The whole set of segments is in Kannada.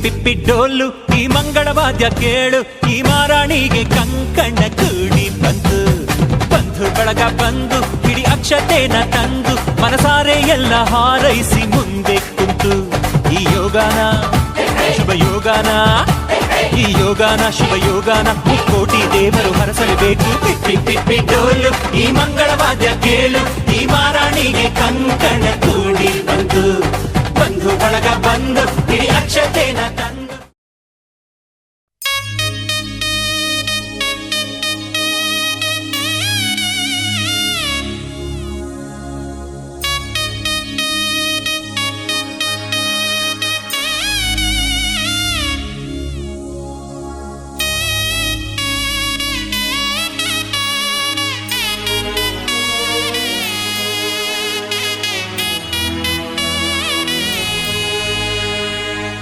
ಪಿಪ್ಪಿ ಡೋಲು ಈ ಮಂಗಳವಾದ್ಯ ಕೇಳು, ಈ ಮಾರಾಣಿಗೆ ಕಂಕಣ ಕೂಡಿ ಬಂತು. ಬಂಧು ಬಳಗ ಬಂದು ಹಿಡಿ ಅಕ್ಷತೆನ ತಂದು ಮನಸಾರೆ ಎಲ್ಲ ಹಾರೈಸಿ ಮುಂದೆ ಕುಂತು. ಈ ಯೋಗಾನ ಶುಭ ಯೋಗಾನ, ಈ ಯೋಗಾನ ಶುಭ ಯೋಗಾನ, ಮುಕ್ಕೋಟಿ ದೇವರು ಹರಸಲೇಬೇಕು. ಪಿಪ್ಪಿ ಪಿಪ್ಪಿ ಡೋಲು ಈ ಮಂಗಳವಾದ್ಯ ಕೇಳು, ಈ ಮಾರಾಣಿಗೆ ಕಂಕಣ ಕೂಡಿ ಬಂತು. ಬಂಧು ಬಳಗ ಬಂದು ಹಿಡಿ ಅಕ್ಷತೆನ ತಂದು.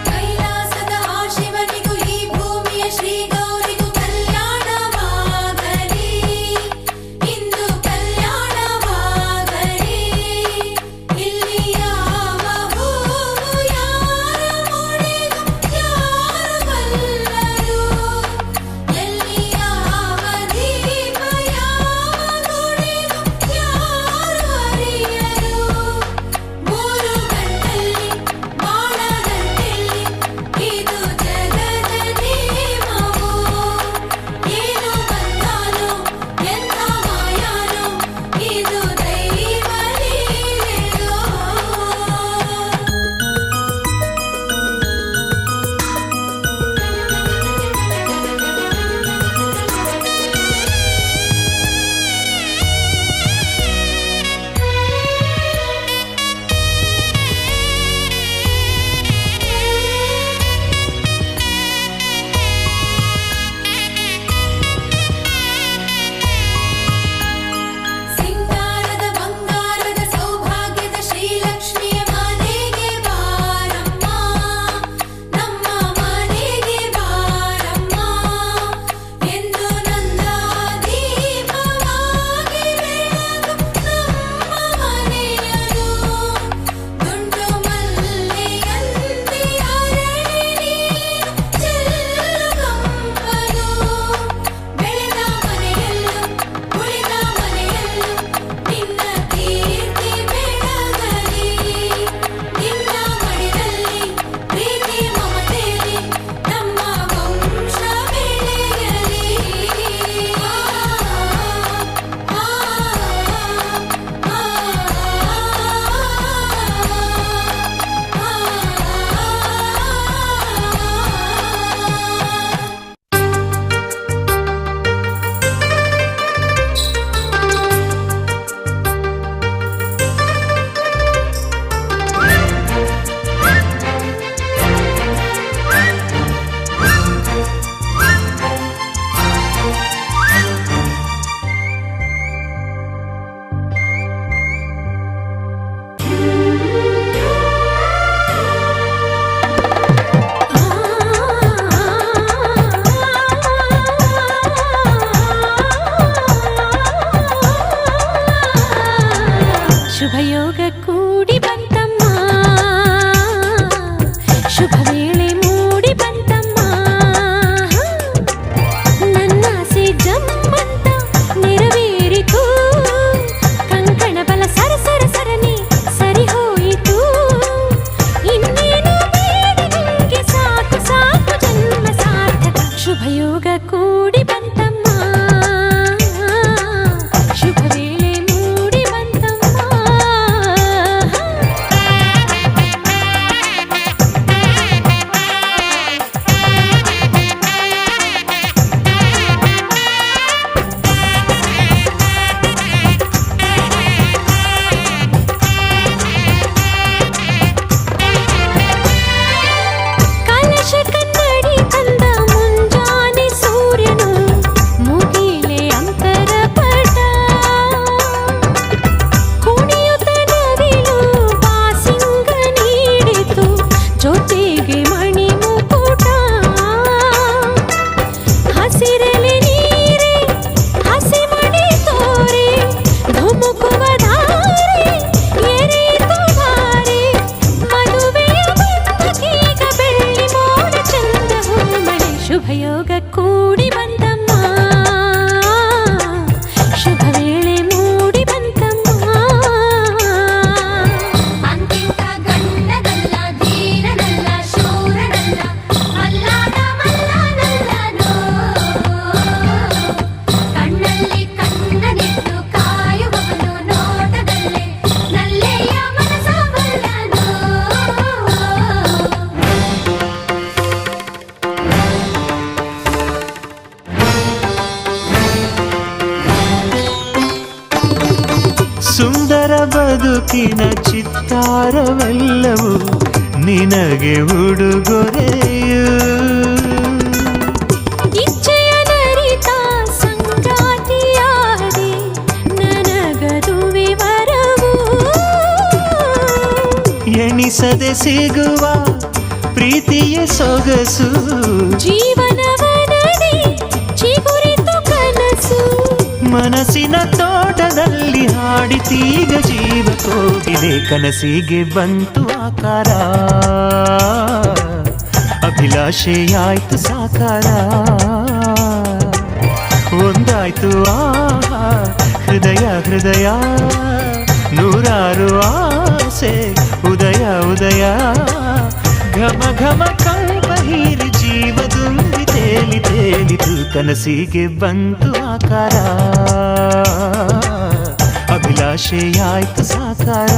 ಕೈಲಾಸ ಸುಂದರ ಬದುಕಿನ ಚಿತ್ತಾರವೆಲ್ಲವೂ ನಿನಗೆ ಉಡುಗೊರೆಯು. ಇಚ್ಛೆಯ ನರಿತ ಸಂಗಾತಿಯಾದೆ ನನಗದು ವಿವರವು. ಎಣಿಸದೆ ಸಿಗುವ ಪ್ರೀತಿಯ ಸೊಗಸು ಜೀವನವನಡಿ ಚಿಗುರಿತು ಕನಸು. ಮನಸ್ಸಿನ ತೋಟದಲ್ಲಿ ಹಾಡಿತೀಗ ಜೀವ ಕೋಗಿಲೆ ಕನಸಿಗೆ ಬಂತು ಆಕಾರ. ಅಭಿಲಾಷೆಯಾಯ್ತು ಸಾಕಾರ. ಒಂದಾಯ್ತು ಆಹಾ ಹೃದಯ ಹೃದಯ. ನೂರಾರು ಆಸೆ ಉದಯ ಉದಯ. ಘಮ ಘಮ ಕಂಪ ಹೀರಿ ಜೀವ ತುಂಬಿ ತೇಲಿ ತೇಲಿತು ಕನಸಿಗೆ ಬಂತು ಆಕಾರ. ಅಭಿಲಾಷೆಯಾಯ್ತು ಸಾಕಾರ.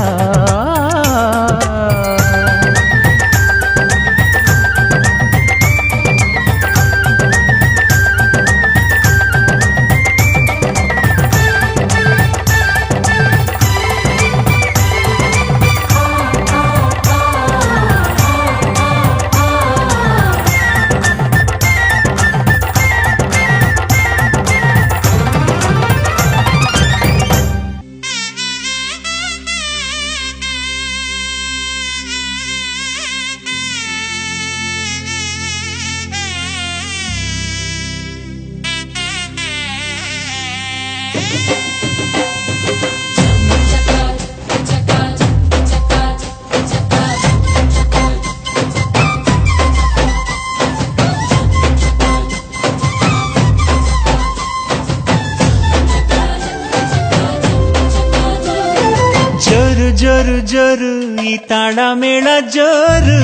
ಜೋರು ಜೋರು ಜೋರು ಈ ತಾಳ ಮೇಳ ಜೋರು.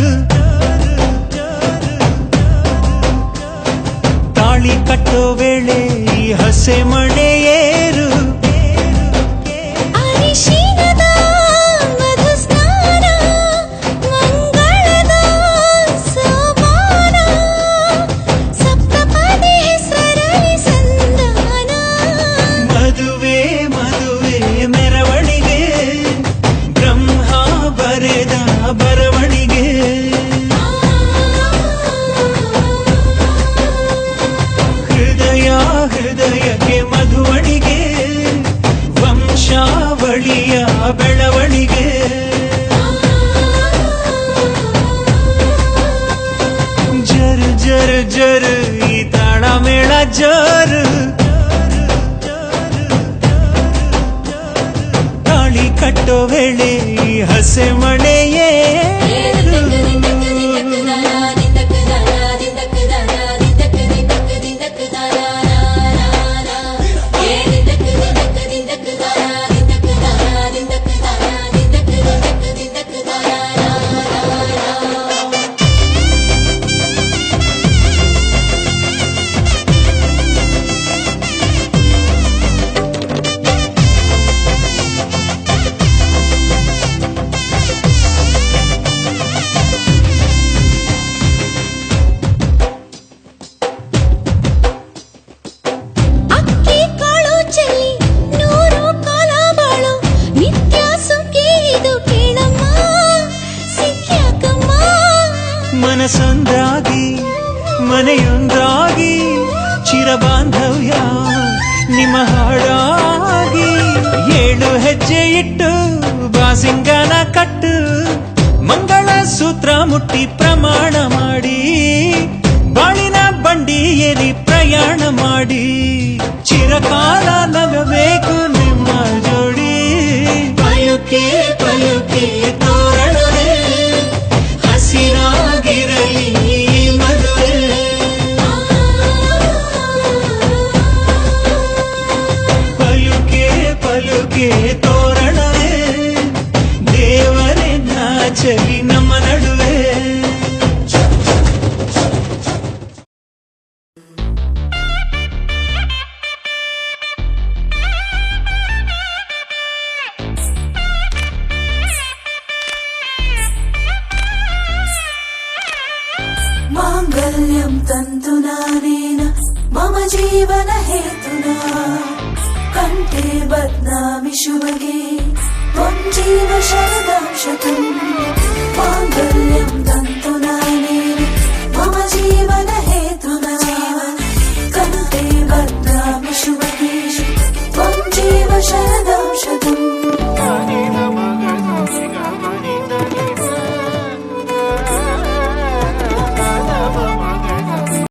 ತಾಳಿ ಕಟ್ಟೋ ವೇಳೆ ಈ ಹಸೆ ಮಣೆಯೇರು. ಅರಿಶಿನದ ಮಧುಸ್ನಾನ ಮಂಗಳದ ಸೋಪಾನ. ಸಪ್ತಪದಿ ಹೆಸರಲಿ ಸಂಧಾನ. ಮದುವೆ ಮದುವೆ ಮೆರವಣಿಗೆ ಬ್ರಹ್ಮ ಬರೆದ ಬರವಣಿಗೆ. ಹೃದಯ ಹೃದಯಕ್ಕೆ ಮಧುವಣಿಗೆ ವಂಶಾವಳಿಯ ಬೆಳವಣಿಗೆ. ಜರು ಜರು ಜರು ಈ ತಾಳ ಮೇಳ ಜರು. ತಾಳಿ ಕಟ್ಟೋ ವೇಳೆ ಈ ಹಸೆ ಮಣೆಯೇ. ಮನಸೊಂದಾಗಿ ಮನೆಯೊಂದಾಗಿ ಚಿರಬಾಂಧವ್ಯ ನಿಮ್ಮ ಹಾಡಾಗಿ. 7 ಹೆಜ್ಜೆ ಇಟ್ಟು ಬಾಸಿಂಗನ ಕಟ್ಟು ಮಂಗಳ ಸೂತ್ರ ಮುಟ್ಟಿ ಪ್ರಮಾಣ ಮಾಡಿ. ಬಾಳಿನ ಬಂಡಿ ಏರಿ ಪ್ರಯಾಣ ಮಾಡಿ. ಚಿರಕಾಲ ನಗಬೇಕು ನಿಮ್ಮ ಜೋಡಿ. ಪಯುಕೆ ಪಯುಕೆ ತೋರಣವೇ ಹಸಿರಾಗಿರಲಿ ಮದುವೆ. ಪಯುಕೆ ಪಲುಕೆ ತೋರಣವೇ ದೇವರೇ ನಾಚಲಿ ನಮ್ಮ ನಡುವೆ. माङ्गल्यं तन्तुनानेन मम जीवन हेतुना कंठे बध्नामि शुभगे. जीव शरदां शतम् माङ्गल्यं